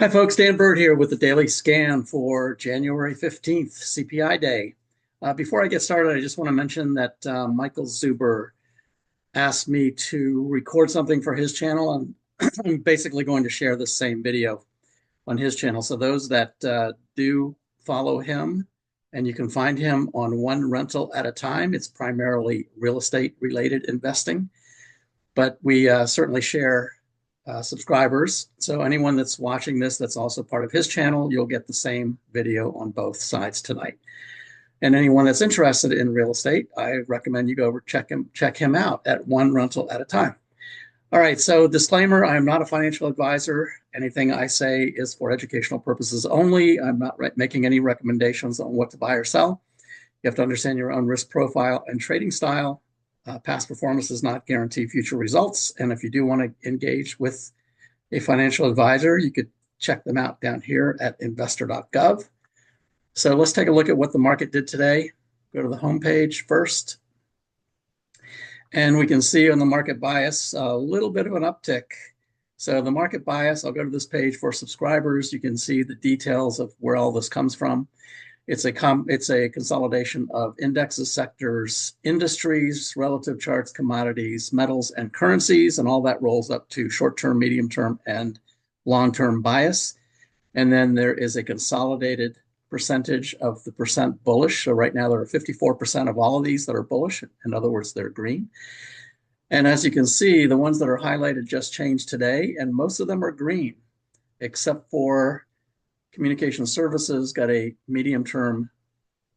Hi, folks. Dan Bird here with the daily scan for January 15th, CPI Day. Before I get started, I just want to mention that Michael Zuber asked me to record something for his channel, and I'm basically going to share the same video on his channel. So those that do follow him, and you can find him on One Rental at a Time. It's primarily real estate related investing, but we certainly share subscribers. So anyone that's watching this that's also part of his channel, you'll get the same video on both sides tonight. And anyone that's interested in real estate, I recommend you go over check him out at One Rental at a Time. All right, so disclaimer, I am not a financial advisor. Anything I say is for educational purposes only. I'm not making any recommendations on what to buy or sell. You have to understand your own risk profile and trading style. Past performance does not guarantee future results. And if you do want to engage with a financial advisor, you could check them out down here at investor.gov. So let's take a look at what the market did today. Go to the homepage first. And we can see on the market bias a little bit of an uptick. So the market bias, I'll go to this page for subscribers. You can see the details of where all this comes from. It's a consolidation of indexes, sectors, industries, relative charts, commodities, metals, and currencies, and all that rolls up to short-term, medium-term, and long-term bias. And then there is a consolidated percentage of the percent bullish. So right now there are 54% of all of these that are bullish. In other words, they're green. And as you can see, the ones that are highlighted just changed today, and most of them are green, except for communication services got a medium-term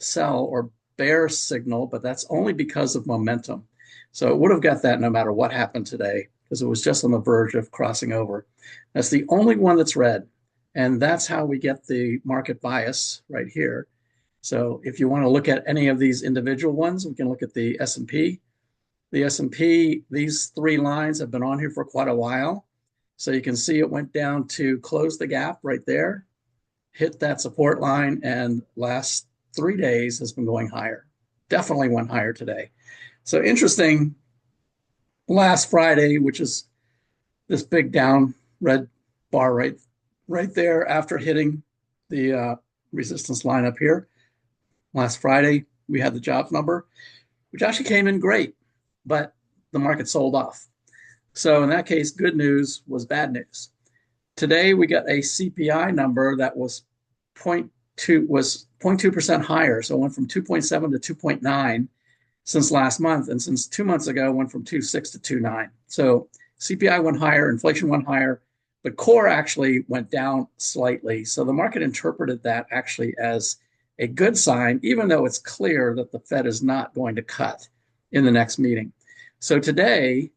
sell or bear signal, but that's only because of momentum. So it would have got that no matter what happened today, because it was just on the verge of crossing over. That's the only one that's red. And that's how we get the market bias right here. So if you want to look at any of these individual ones, we can look at the S&P. The S&P, these three lines have been on here for quite a while. So you can see it went down to close the gap right there, hit that support line, and last 3 days has been going higher. Definitely went higher today. So interesting, last Friday, which is this big down red bar right there after hitting the resistance line up here. Last Friday, we had the jobs number, which actually came in great, but the market sold off. So in that case, good news was bad news. Today, we got a CPI number that was 0.2% higher. So it went from 2.7 to 2.9 since last month. And since 2 months ago, it went from 2.6 to 2.9. So CPI went higher, inflation went higher, but core actually went down slightly. So the market interpreted that actually as a good sign, even though it's clear that the Fed is not going to cut in the next meeting. So today,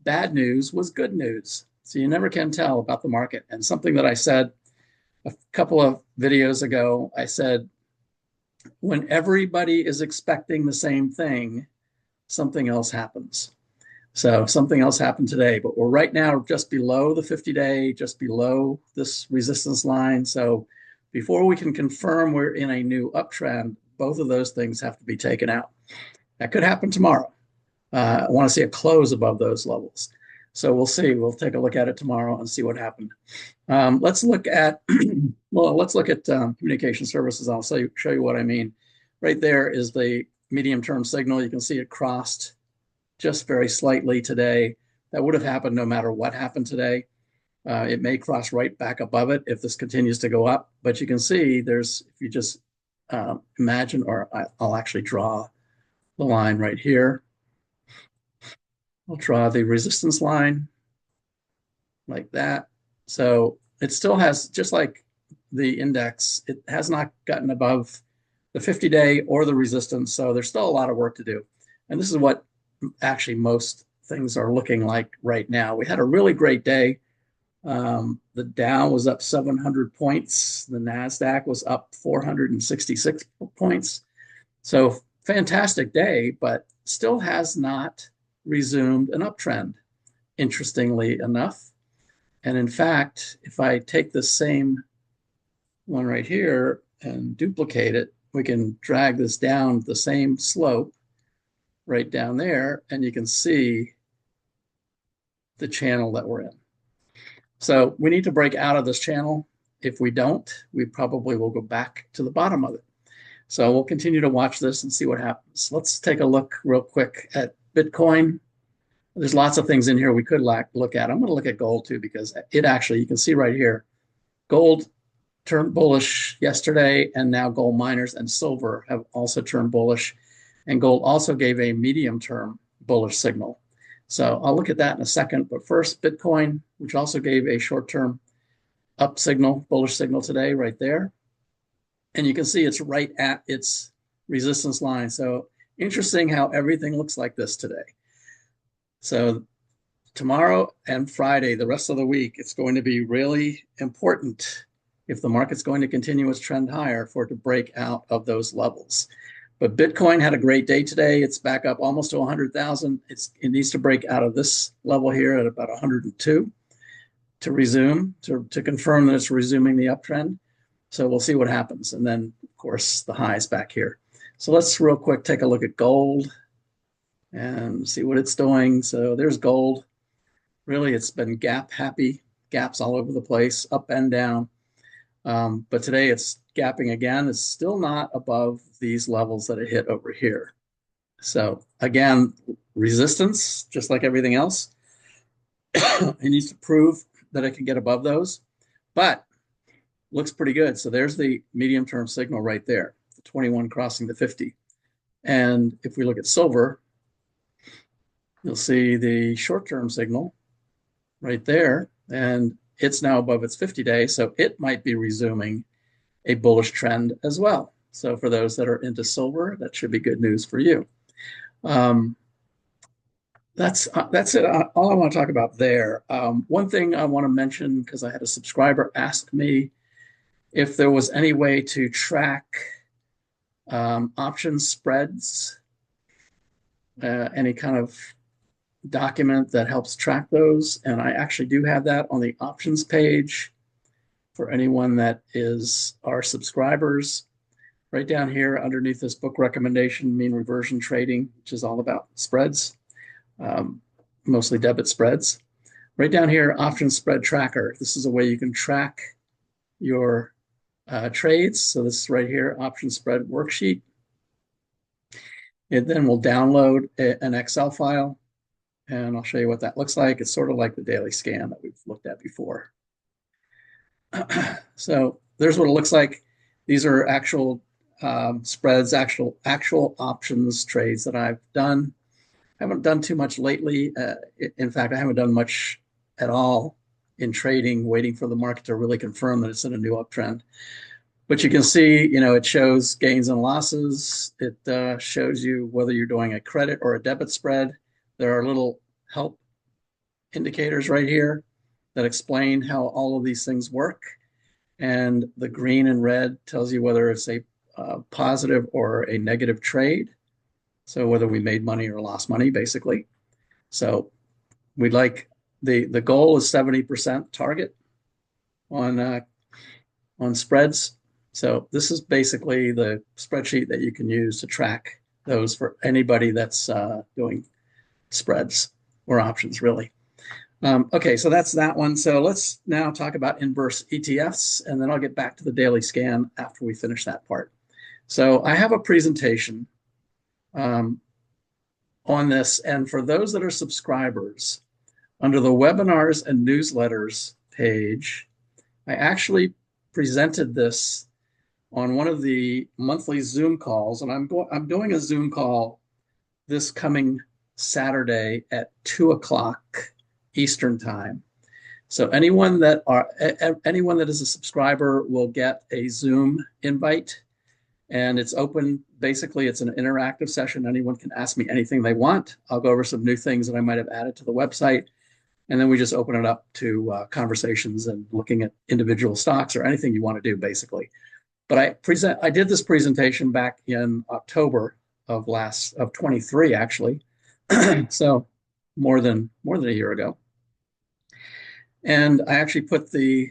bad news was good news. So you never can tell about the market. And something that I said a couple of videos ago, I said, when everybody is expecting the same thing, something else happens. So something else happened today, but we're right now just below the 50-day, just below this resistance line. So before we can confirm we're in a new uptrend, both of those things have to be taken out. That could happen tomorrow. I want to see a close above those levels. So we'll see. We'll take a look at it tomorrow and see what happened. Let's look at communication services. I'll show you what I mean. Right there is the medium-term signal. You can see it crossed just very slightly today. That would have happened no matter what happened today. It may cross right back above it if this continues to go up. But you can see if you just imagine, or I'll actually draw the line right here. I'll draw the resistance line like that. So it still has, just like the index, it has not gotten above the 50-day or the resistance. So there's still a lot of work to do. And this is what actually most things are looking like right now. We had a really great day. The Dow was up 700 points. The NASDAQ was up 466 points. So fantastic day, but still has not resumed an uptrend, interestingly enough. And in fact, if I take the same one right here and duplicate it, we can drag this down the same slope right down there, and you can see the channel that we're in. So we need to break out of this channel if we don't, we probably will go back to the bottom of it. So we'll continue to watch this and see what happens. Let's take a look real quick at Bitcoin. There's lots of things in here we could look at. I'm going to look at gold too, because it actually, you can see right here, gold turned bullish yesterday, and now gold miners and silver have also turned bullish. And gold also gave a medium-term bullish signal. So I'll look at that in a second. But first, Bitcoin, which also gave a short-term up signal, bullish signal today right there. And you can see it's right at its resistance line. So interesting how everything looks like this today. So tomorrow and Friday, the rest of the week, it's going to be really important if the market's going to continue its trend higher for it to break out of those levels. But Bitcoin had a great day today. It's back up almost to 100,000. It needs to break out of this level here at about 102 to resume, to confirm that it's resuming the uptrend. So we'll see what happens. And then, of course, the highs back here. So let's real quick take a look at gold and see what it's doing. So there's gold. Really, it's been gap happy, gaps all over the place, up and down. But today it's gapping again. It's still not above these levels that it hit over here. So again, resistance, just like everything else. It needs to prove that it can get above those, but looks pretty good. So there's the medium-term signal right there, the 21 crossing the 50. And if we look at silver, you'll see the short-term signal right there, and it's now above its 50-day, so it might be resuming a bullish trend as well. So for those that are into silver, that should be good news for you. That's it. All I want to talk about there. One thing I want to mention, because I had a subscriber ask me if there was any way to track option spreads, any kind of document that helps track those. And I actually do have that on the options page for anyone that is our subscribers. Right down here underneath this book recommendation, mean reversion trading, which is all about spreads, mostly debit spreads. Right down here, option spread tracker. This is a way you can track your trades. So this is right here, option spread worksheet. It then will download an Excel file, and I'll show you what that looks like. It's sort of like the daily scan that we've looked at before. So there's what it looks like. These are actual spreads, actual options trades that I've done. I haven't done too much lately. In fact, I haven't done much at all in trading, waiting for the market to really confirm that it's in a new uptrend. But you can see, it shows gains and losses. It shows you whether you're doing a credit or a debit spread. There are little help indicators right here that explain how all of these things work. And the green and red tells you whether it's a positive or a negative trade. So whether we made money or lost money, basically. So we'd like the goal is 70% target on spreads. So this is basically the spreadsheet that you can use to track those for anybody that's doing spreads or options, really. Okay, so that's that one. So let's now talk about inverse ETFs, and then I'll get back to the daily scan after we finish that part. So I have a presentation on this, and for those that are subscribers, under the webinars and newsletters page, I actually presented this on one of the monthly Zoom calls, and I'm doing a Zoom call this coming Saturday at 2 o'clock Eastern time. So anyone that is a subscriber will get a Zoom invite, and it's open. Basically, it's an interactive session. Anyone can ask me anything they want. I'll go over some new things that I might have added to the website, and then we just open it up to conversations and looking at individual stocks or anything you want to do, basically. But I did this presentation back in October of 23, actually. So more than a year ago. And I actually put the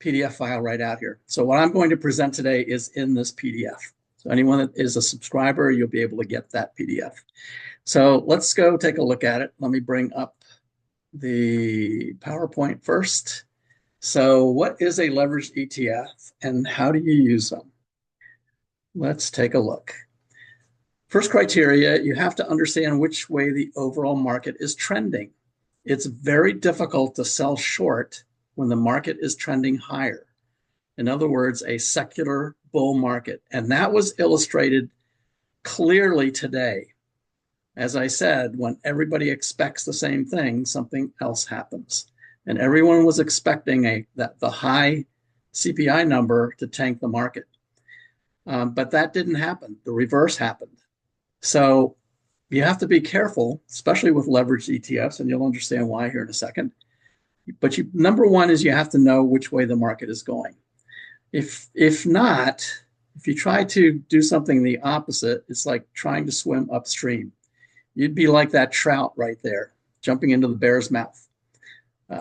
PDF file right out here. So what I'm going to present today is in this PDF. So anyone that is a subscriber, you'll be able to get that PDF. So let's go take a look at it. Let me bring up the PowerPoint first. So what is a leveraged ETF and how do you use them? Let's take a look. First criteria, you have to understand which way the overall market is trending. It's very difficult to sell short when the market is trending higher. In other words, a secular bull market. And that was illustrated clearly today. As I said, when everybody expects the same thing, something else happens. And everyone was expecting the high CPI number to tank the market. But that didn't happen. The reverse happened. So you have to be careful, especially with leveraged ETFs, and you'll understand why here in a second. But number one is you have to know which way the market is going. If not, if you try to do something the opposite, it's like trying to swim upstream. You'd be like that trout right there, jumping into the bear's mouth.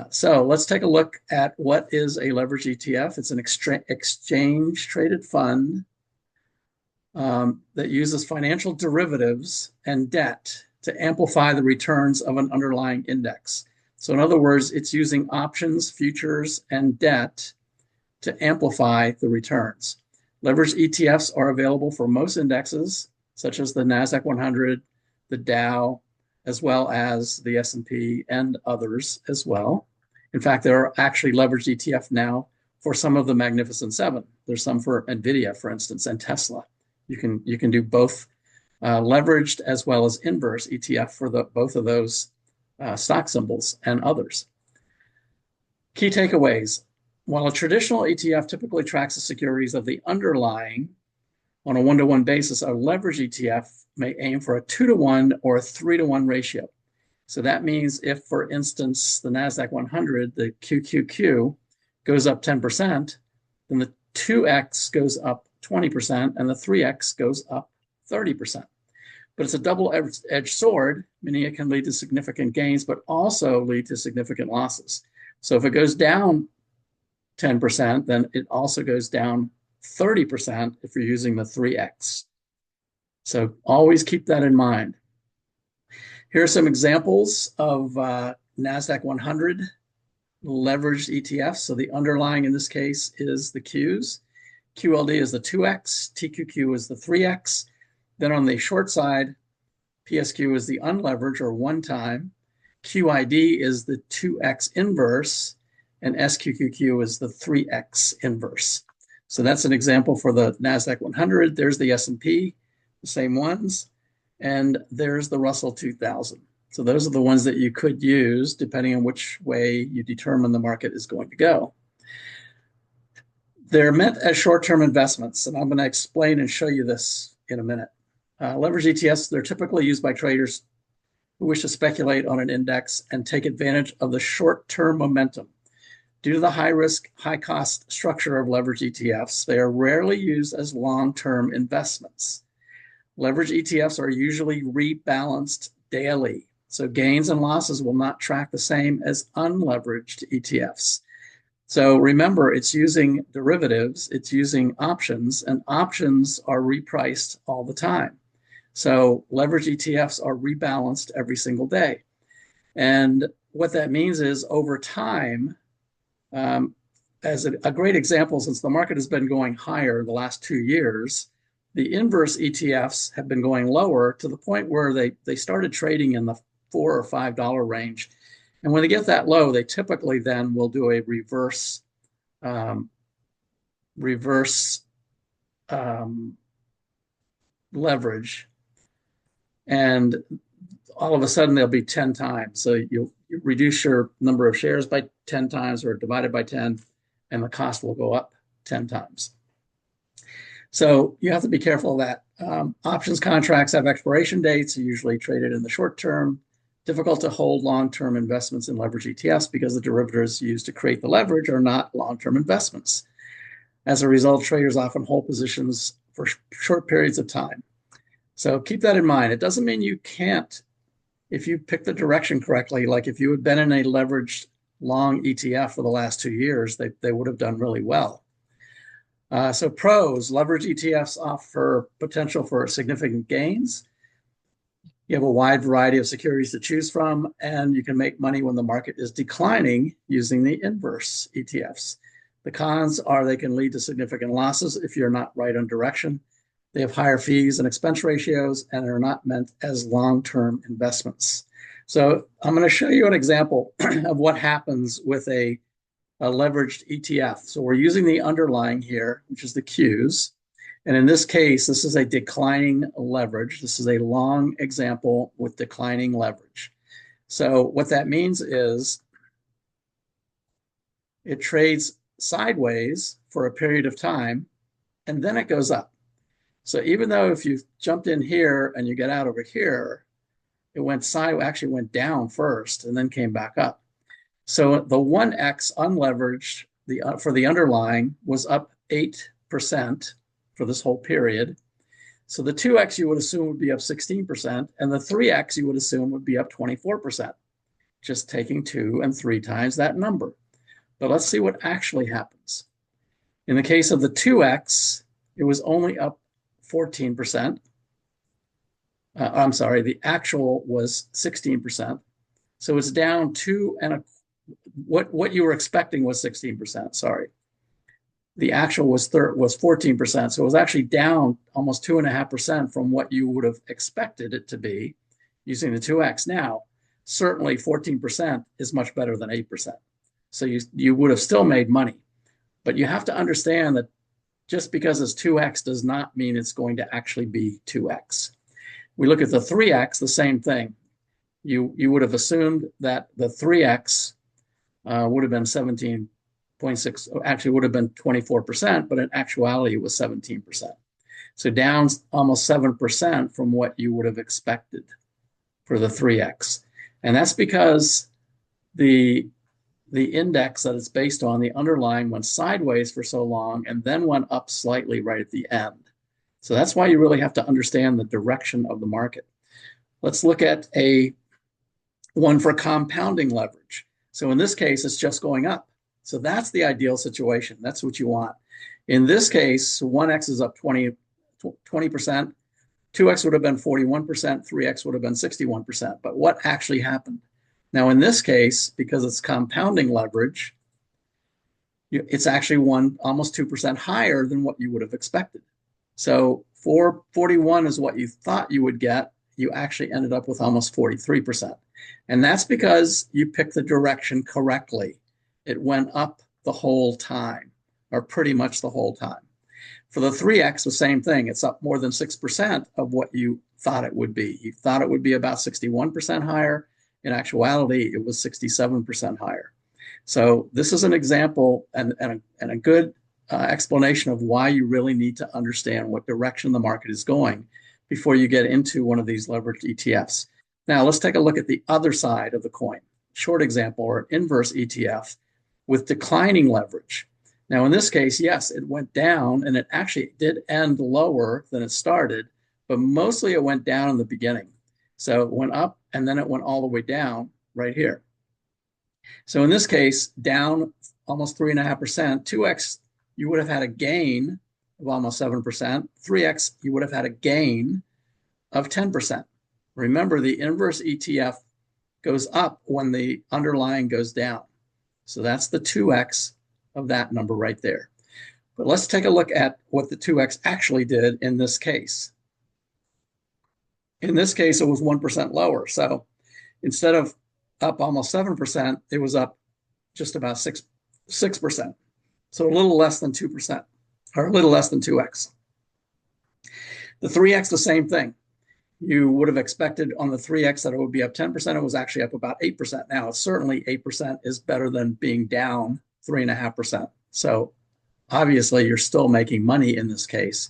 So let's take a look at what is a leveraged ETF. It's an exchange traded fund that uses financial derivatives and debt to amplify the returns of an underlying index. So in other words, it's using options, futures, and debt to amplify the returns. Leveraged ETFs are available for most indexes, such as the NASDAQ 100, the Dow, as well as the S&P and others as well. In fact, there are actually leveraged ETF now for some of the Magnificent Seven. There's some for NVIDIA, for instance, and Tesla. You can do both leveraged as well as inverse ETF for both of those stock symbols and others. Key takeaways. While a traditional ETF typically tracks the securities of the underlying on a one-to-one basis, a leveraged ETF may aim for a 2-to-1 or a 3-to-1 ratio. So that means if, for instance, the NASDAQ 100, the QQQ, goes up 10%, then the 2X goes up 20% and the 3X goes up 30%. But it's a double-edged sword, meaning it can lead to significant gains, but also lead to significant losses. So if it goes down 10%, then it also goes down 30% if you're using the 3X. So always keep that in mind. Here are some examples of NASDAQ 100 leveraged ETFs. So the underlying in this case is the Qs. QLD is the 2X, TQQ is the 3X. Then on the short side, PSQ is the unleveraged or one time. QID is the 2X inverse, and SQQQ is the 3X inverse. So that's an example for the NASDAQ 100. There's the S&P, the same ones. And there's the Russell 2000. So those are the ones that you could use depending on which way you determine the market is going to go. They're meant as short-term investments, and I'm going to explain and show you this in a minute. Leveraged ETFs, they're typically used by traders who wish to speculate on an index and take advantage of the short-term momentum. Due to the high-risk, high-cost structure of leveraged ETFs, they are rarely used as long-term investments. Leveraged ETFs are usually rebalanced daily, so gains and losses will not track the same as unleveraged ETFs. So remember, it's using derivatives, it's using options, and options are repriced all the time. So leveraged ETFs are rebalanced every single day. And what that means is over time, as a great example, since the market has been going higher the last 2 years, the inverse ETFs have been going lower to the point where they started trading in the $4 or $5 range. And when they get that low, they typically then will do a reverse leverage. And all of a sudden they'll be 10 times. So you reduce your number of shares by 10 times or divide it by 10, and the cost will go up 10 times. So you have to be careful of that. Options contracts have expiration dates, usually traded in the short term. Difficult to hold long-term investments in leverage ETFs because the derivatives used to create the leverage are not long-term investments. As a result, traders often hold positions for short periods of time. So keep that in mind. It doesn't mean you can't, if you pick the direction correctly, like if you had been in a leveraged long ETF for the last 2 years, they would have done really well. So pros, leverage ETFs offer potential for significant gains. You have a wide variety of securities to choose from, and you can make money when the market is declining using the inverse ETFs. The cons are they can lead to significant losses if you're not right on direction. They have higher fees and expense ratios, and are not meant as long-term investments. So I'm going to show you an example of what happens with a leveraged ETF. So we're using the underlying here, which is the Qs. And in this case, this is a declining leverage. This is a long example with declining leverage. So what that means is it trades sideways for a period of time, and then it goes up. So even though if you jumped in here and you get out over here, it went sideways, actually went down first and then came back up. So the 1x unleveraged for the underlying was up 8% for this whole period. So the 2x you would assume would be up 16%, and the 3x you would assume would be up 24%, just taking 2 and 3 times that number. But let's see what actually happens. In the case of the 2x, it was only up 14%. I'm sorry, the actual was 16%. So it's down 2 and what you were expecting was 16%, sorry. The actual was 14%. So it was actually down almost 2.5% from what you would have expected it to be using the 2x. Now, certainly 14% is much better than 8%. So you would have still made money. But you have to understand that just because it's 2x does not mean it's going to actually be 2x. We look at the 3x, the same thing. You would have assumed that the 3x would have been 17.6, actually would have been 24%, but in actuality it was 17%. So down almost 7% from what you would have expected for the 3x. And that's because the index that it's based on, the underlying, went sideways for so long and then went up slightly right at the end. So that's why you really have to understand the direction of the market. Let's look at one for compounding leverage. So in this case, it's just going up. So that's the ideal situation. That's what you want. In this case, 1x is up 20%, 2x would have been 41%, 3x would have been 61%. But what actually happened? Now, in this case, because it's compounding leverage, it's actually almost 2% higher than what you would have expected. So 441 is what you thought you would get. You actually ended up with almost 43%. And that's because you picked the direction correctly. It went up the whole time, or pretty much the whole time. For the 3x, the same thing. It's up more than 6% of what you thought it would be. You thought it would be about 61% higher. In actuality, it was 67% higher. So this is an example and a good explanation of why you really need to understand what direction the market is going before you get into one of these leveraged ETFs. Now, let's take a look at the other side of the coin. Short example, or an inverse ETF with declining leverage. Now, in this case, yes, it went down, and it actually did end lower than it started, but mostly it went down in the beginning. So it went up, and then it went all the way down right here. So in this case, down almost 3.5%. 2x, you would have had a gain of almost 7%. 3x, you would have had a gain of 10%. Remember, the inverse ETF goes up when the underlying goes down. So that's the 2x of that number right there. But let's take a look at what the 2x actually did in this case. In this case, it was 1% lower. So instead of up almost 7%, it was up just about 6%. So a little less than 2%, or a little less than 2x. The 3x, the same thing. You would have expected on the 3x that it would be up 10%. It was actually up about 8%. Now, it's certainly 8% is better than being down 3.5%. So obviously, you're still making money in this case.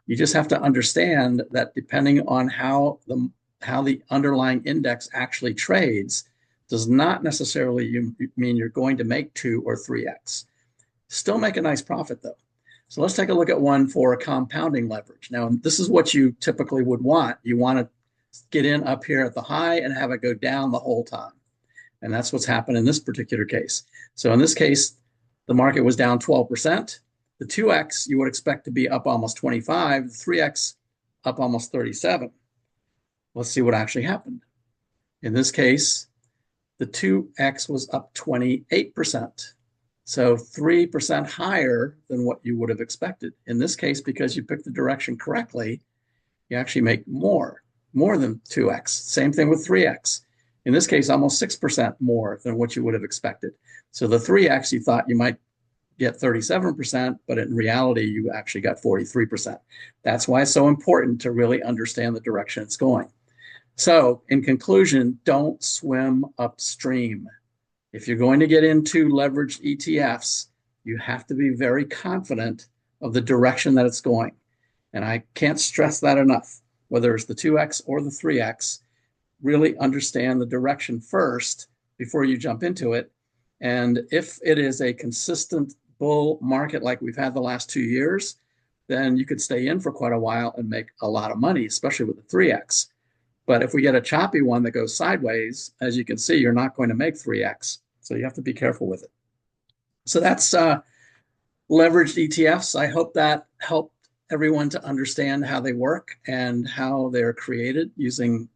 You just have to understand that depending on how the underlying index actually trades does not necessarily mean you're going to make 2 or 3x. Still make a nice profit, though. So let's take a look at one for a compounding leverage. Now, this is what you typically would want. You want to get in up here at the high and have it go down the whole time. And that's what's happened in this particular case. So in this case, the market was down 12%. The 2x you would expect to be up almost 25. The 3x up almost 37. Let's see what actually happened. In this case, the 2x was up 28%. So 3% higher than what you would have expected. In this case, because you picked the direction correctly, you actually make more than 2x. Same thing with 3x. In this case, almost 6% more than what you would have expected. So the 3x, you thought you might get 37%, but in reality, you actually got 43%. That's why it's so important to really understand the direction it's going. So in conclusion, don't swim upstream. If you're going to get into leveraged ETFs, you have to be very confident of the direction that it's going. And I can't stress that enough. Whether it's the 2x or the 3x, really understand the direction first before you jump into it. And if it is a consistent bull market like we've had the last 2 years, then you could stay in for quite a while and make a lot of money, especially with the 3x. But if we get a choppy one that goes sideways, as you can see, you're not going to make 3x. So you have to be careful with it. So that's leveraged ETFs. I hope that helped everyone to understand how they work and how they're created using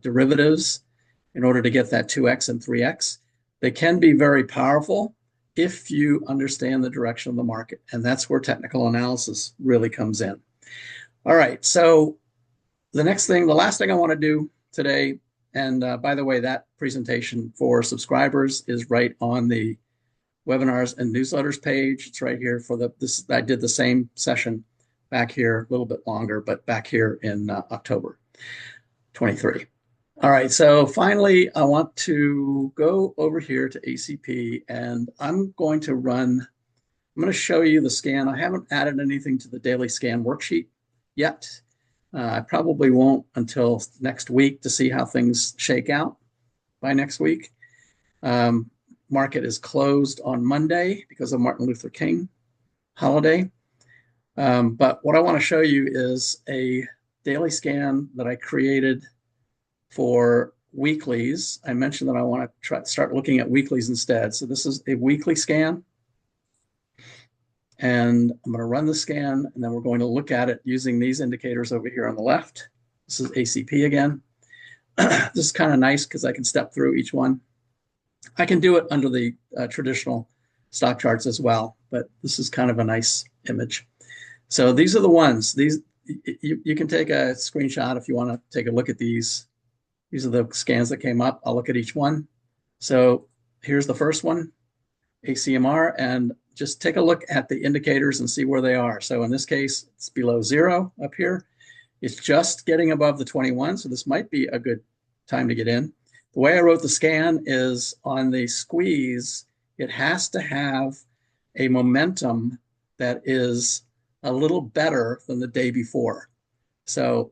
derivatives in order to get that 2x and 3x. They can be very powerful if you understand the direction of the market. And that's where technical analysis really comes in. All right. So the last thing I want to do today, and by the way, that presentation for subscribers is right on the webinars and newsletters page. It's right here for this. I did the same session back here, a little bit longer, but back here in October 23. All right, so finally, I want to go over here to ACP, and I'm going to show you the scan. I haven't added anything to the daily scan worksheet yet. I probably won't until next week to see how things shake out by next week. Market is closed on Monday because of Martin Luther King holiday. But what I want to show you is a daily scan that I created for weeklies. I mentioned that I want to start looking at weeklies instead. So this is a weekly scan. And I'm going to run the scan, and then we're going to look at it using these indicators over here on the left. This is ACP again. This is kind of nice because I can step through each one. I can do it under the traditional stock charts as well, but this is kind of a nice image. So these are the ones. You can take a screenshot if you want to take a look at these. These are the scans that came up. I'll look at each one. So here's the first one, ACMR, and just take a look at the indicators and see where they are. So in this case, it's below 0 up here. It's just getting above the 21, so this might be a good time to get in. The way I wrote the scan is on the squeeze, it has to have a momentum that is a little better than the day before. So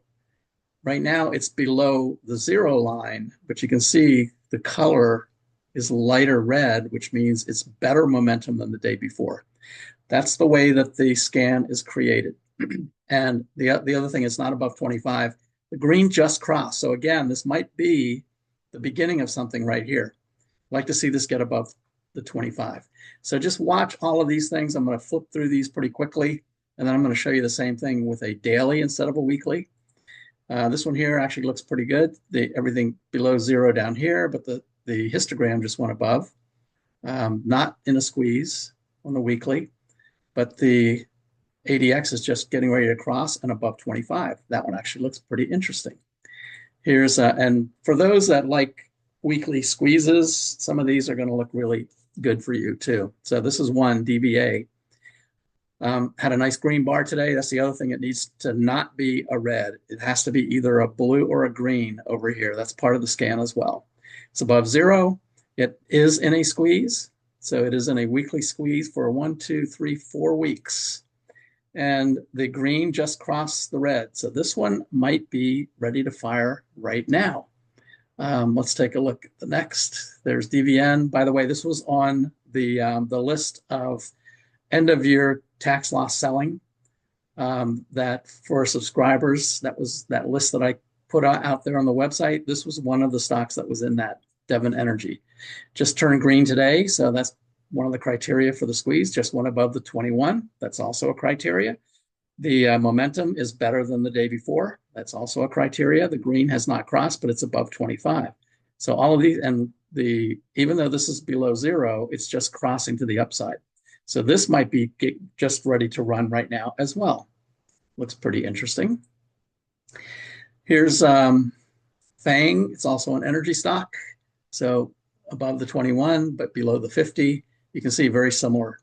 right now it's below the 0 line, but you can see the color is lighter red, which means it's better momentum than the day before. That's the way that the scan is created. And the other thing is not above 25. The green just crossed. So again, this might be the beginning of something right here. I'd like to see this get above the 25. So just watch all of these things. I'm going to flip through these pretty quickly, and then I'm going to show you the same thing with a daily instead of a weekly. This one here actually looks pretty good. Everything below 0 down here, but the histogram just went above. Not in a squeeze on the weekly, but the ADX is just getting ready to cross and above 25. That one actually looks pretty interesting. Here's, and for those that like weekly squeezes, some of these are going to look really good for you too. So this is one, DVA. Had a nice green bar today. That's the other thing. It needs to not be a red. It has to be either a blue or a green over here. That's part of the scan as well. It's above 0. It is in a squeeze. So it is in a weekly squeeze for 1, 2, 3, 4 weeks. And the green just crossed the red. So this one might be ready to fire right now. Let's take a look at the next. There's DVN. By the way, this was on the list of end of year tax loss selling that for subscribers. That was that list that I put out there on the website. This was one of the stocks that was in that, Devon Energy. Just turned green today, so that's one of the criteria for the squeeze, just went above the 21. That's also a criteria. The momentum is better than the day before. That's also a criteria. The green has not crossed, but it's above 25. So all of these, and even though this is below zero, it's just crossing to the upside. So this might be just ready to run right now as well. Looks pretty interesting. Here's FANG. It's also an energy stock. So above the 21, but below the 50. You can see very similar.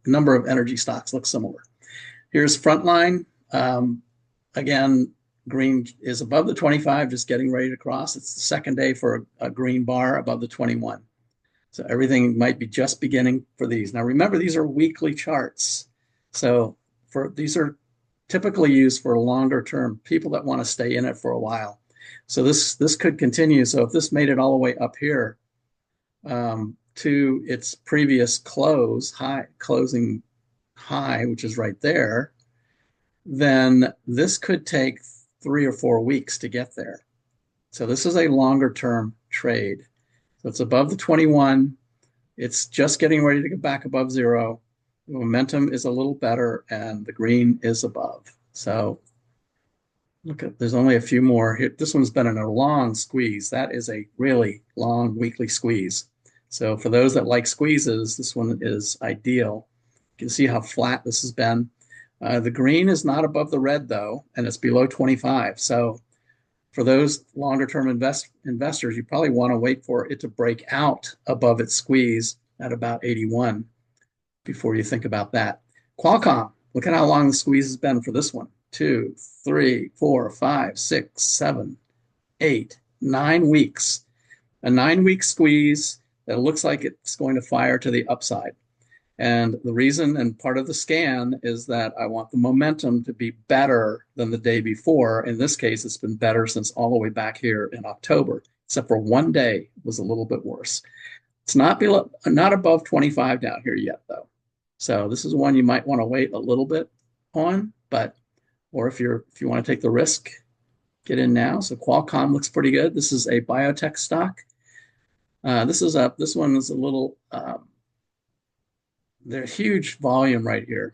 Number of energy stocks look similar. Here's Frontline. Again, green is above the 25, just getting ready to cross. It's the second day for a green bar above the 21. So everything might be just beginning for these. Now remember, these are weekly charts. So these are typically used for longer term, people that want to stay in it for a while. So this could continue. So if this made it all the way up here to its previous closing high, which is right there, then this could take 3 or 4 weeks to get there. So this is a longer term trade. So it's above the 21. It's just getting ready to get back above zero. The momentum is a little better and the green is above. So look at, there's only a few more here. This one's been in a long squeeze. That is a really long weekly squeeze. So for those that like squeezes, this one is ideal. You can see how flat this has been. The green is not above the red though, and it's below 25. So for those longer term investors, you probably want to wait for it to break out above its squeeze at about 81 before you think about that. Qualcomm, look at how long the squeeze has been for this one. 2, 3, 4, 5, 6, 7, 8, 9 weeks. A 9-week squeeze that looks like it's going to fire to the upside. And the reason and part of the scan is that I want the momentum to be better than the day before. In this case, it's been better since all the way back here in October, except for one day was a little bit worse. It's not above 25 down here yet, though. So this is one you might want to wait a little bit on, or if you want to take the risk, get in now. So Qualcomm looks pretty good. This is a biotech stock. This one is a little. There's huge volume right here.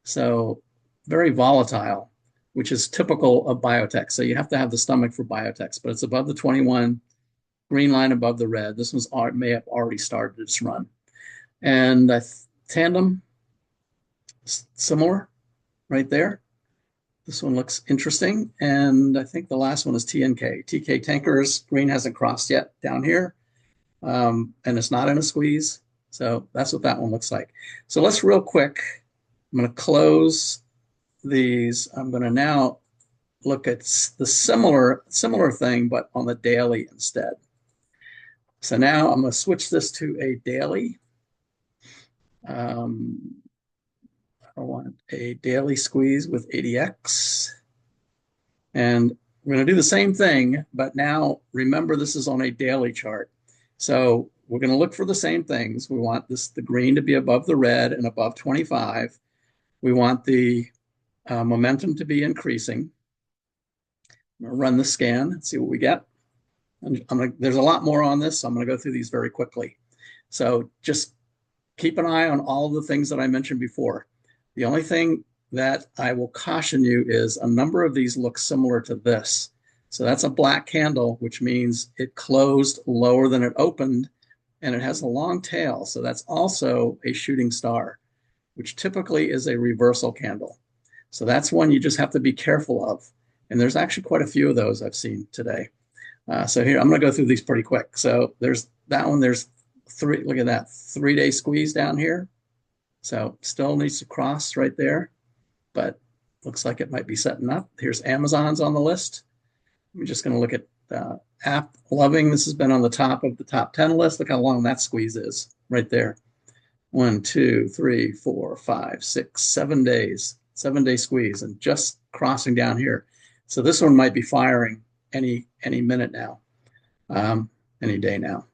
So very volatile, which is typical of biotech. So you have to have the stomach for biotechs, but it's above the 21, green line above the red. This may have already started its run. And Tandem, similar right there. This one looks interesting. And I think the last one is TNK. TK Tankers, green hasn't crossed yet down here. And it's not in a squeeze. So that's what that one looks like. So let's real quick, I'm going to close these. I'm going to now look at the similar thing, but on the daily instead. So now I'm going to switch this to a daily. I want a daily squeeze with ADX. And we're going to do the same thing, but now remember this is on a daily chart. So we're going to look for the same things. We want the green to be above the red and above 25. We want the momentum to be increasing. I'm going to run the scan and see what we get. There's a lot more on this, so I'm going to go through these very quickly. So just keep an eye on all of the things that I mentioned before. The only thing that I will caution you is a number of these look similar to this. So that's a black candle, which means it closed lower than it opened, and it has a long tail. So that's also a shooting star, which typically is a reversal candle. So that's one you just have to be careful of. And there's actually quite a few of those I've seen today. So here, I'm going to go through these pretty quick. So there's that one. There's three. Look at that 3-day squeeze down here. So still needs to cross right there, but looks like it might be setting up. Here's Amazon's on the list. We're just going to look at App Loving. This has been on the top of the top 10 list. Look how long that squeeze is right there. 1, 2, 3, 4, 5, 6, 7 days. 7-day squeeze and just crossing down here. So this one might be firing any minute now, any day now.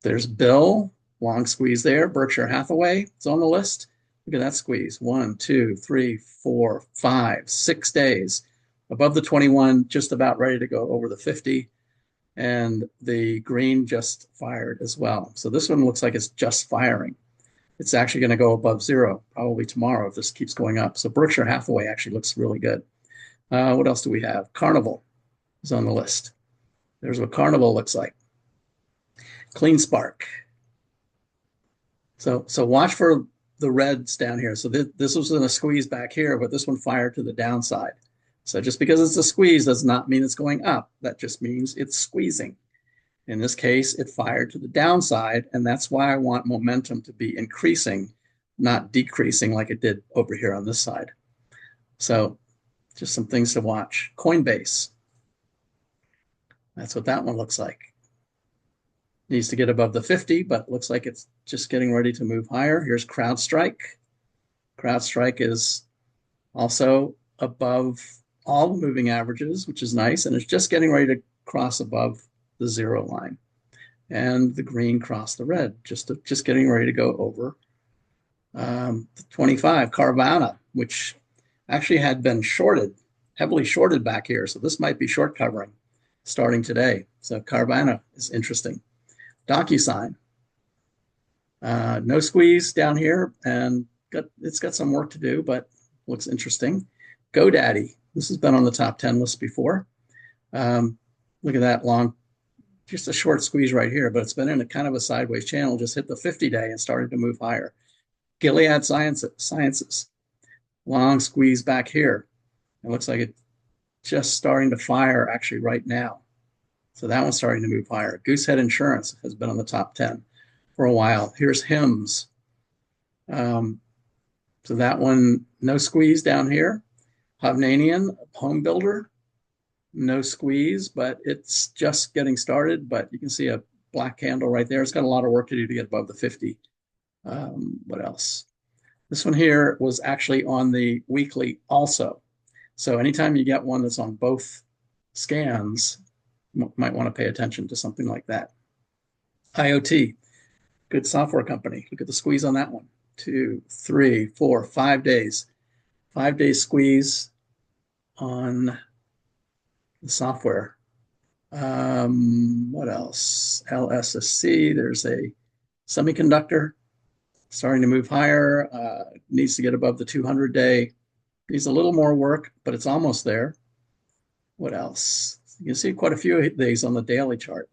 There's Bill, long squeeze there. Berkshire Hathaway is on the list. Look at that squeeze. 1, 2, 3, 4, 5, 6 days. Above the 21, just about ready to go over the 50. And the green just fired as well. So this one looks like it's just firing. it's actually going to go above zero probably tomorrow if this keeps going up. So Berkshire Hathaway actually looks really good. What else do we have? Carnival is on the list. There's what Carnival looks like. Clean Spark. So watch for the reds down here. So this was in a squeeze back here, but this one fired to the downside. So just because it's a squeeze does not mean it's going up. That just means it's squeezing. In this case, it fired to the downside, and that's why I want momentum to be increasing, not decreasing like it did over here on this side. So just some things to watch. Coinbase. That's what that one looks like. Needs to get above the 50, but looks like it's just getting ready to move higher. Here's CrowdStrike. CrowdStrike is also above all the moving averages, which is nice, and it's just getting ready to cross above the zero line. And the green crossed the red, just getting ready to go over 25. Carvana, which actually had been shorted, heavily shorted back here. So this might be short covering starting today. So Carvana is interesting. DocuSign, no squeeze down here, and it's got some work to do, but looks interesting. GoDaddy, this has been on the top 10 list before. Look at that long, just a short squeeze right here, but it's been in a kind of a sideways channel, just hit the 50-day and started to move higher. Gilead Sciences, long squeeze back here. It looks like it's just starting to fire actually right now. So that one's starting to move higher. Goosehead Insurance has been on the top 10 for a while. Here's HIMS. So that one, no squeeze down here. Hovnanian, home builder, no squeeze, but it's just getting started. But you can see a black candle right there. It's got a lot of work to do to get above the 50. What else? This one here was actually on the weekly also. So anytime you get one that's on both scans, you might want to pay attention to something like that. IoT, good software company. Look at the squeeze on that one. 2, 3, 4, 5 days. 5 days squeeze on the software. What else? LSSC, there's a semiconductor starting to move higher. Needs to get above the 200-day. Needs a little more work, but it's almost there. What else? You can see quite a few of these on the daily chart.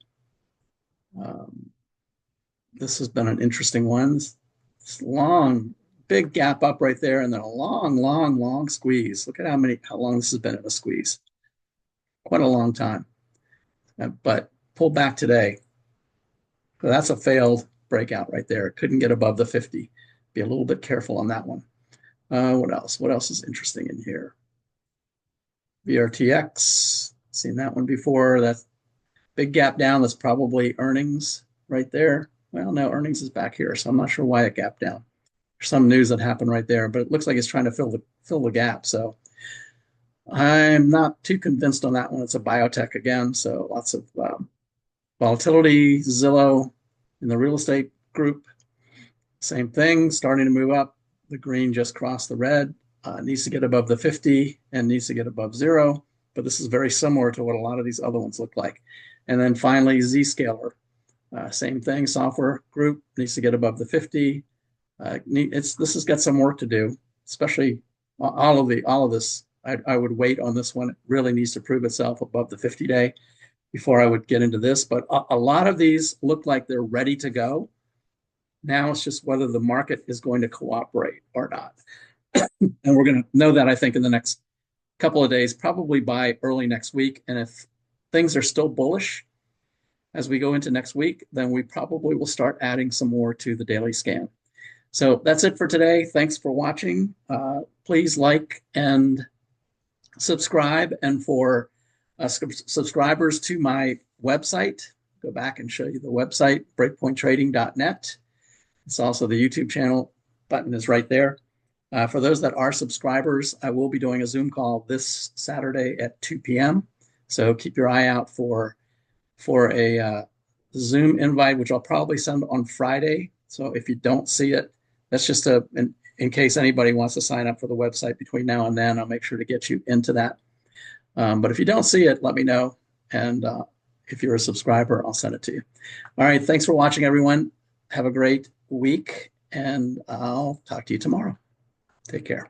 This has been an interesting one. It's long, big gap up right there, and then a long squeeze. Look at how long this has been in a squeeze. Quite a long time. But pulled back today. So that's a failed breakout right there. It couldn't get above the 50. Be a little bit careful on that one. What else? What else is interesting in here? VRTX. Seen that one before. That big gap down. That's probably earnings right there. Well, no, earnings is back here, so I'm not sure why it gapped down. There's some news that happened right there, but it looks like it's trying to fill the gap. So I'm not too convinced on that one. It's a biotech again, so lots of volatility. Zillow in the real estate group, same thing, starting to move up. The green just crossed the red. Needs to get above the 50 and needs to get above zero. But this is very similar to what a lot of these other ones look like. And then finally, Zscaler, same thing. Software group needs to get above the 50. This has got some work to do, especially all of this. I would wait on this one. It really needs to prove itself above the 50-day before I would get into this. But a lot of these look like they're ready to go. Now it's just whether the market is going to cooperate or not. And we're going to know that, I think, in the next couple of days, probably by early next week. And if things are still bullish as we go into next week, then we probably will start adding some more to the daily scan. So that's it for today. Thanks for watching. Please like and subscribe. And for subscribers to my website, go back and show you the website, breakpointtrading.net. It's also the YouTube channel button is right there. For those that are subscribers, I will be doing a Zoom call this Saturday at 2 p.m. So keep your eye out for a Zoom invite, which I'll probably send on Friday. So if you don't see it, that's just in case anybody wants to sign up for the website between now and then. I'll make sure to get you into that. But if you don't see it, let me know. And if you're a subscriber, I'll send it to you. All right. Thanks for watching, everyone. Have a great week. and I'll talk to you tomorrow. Take care.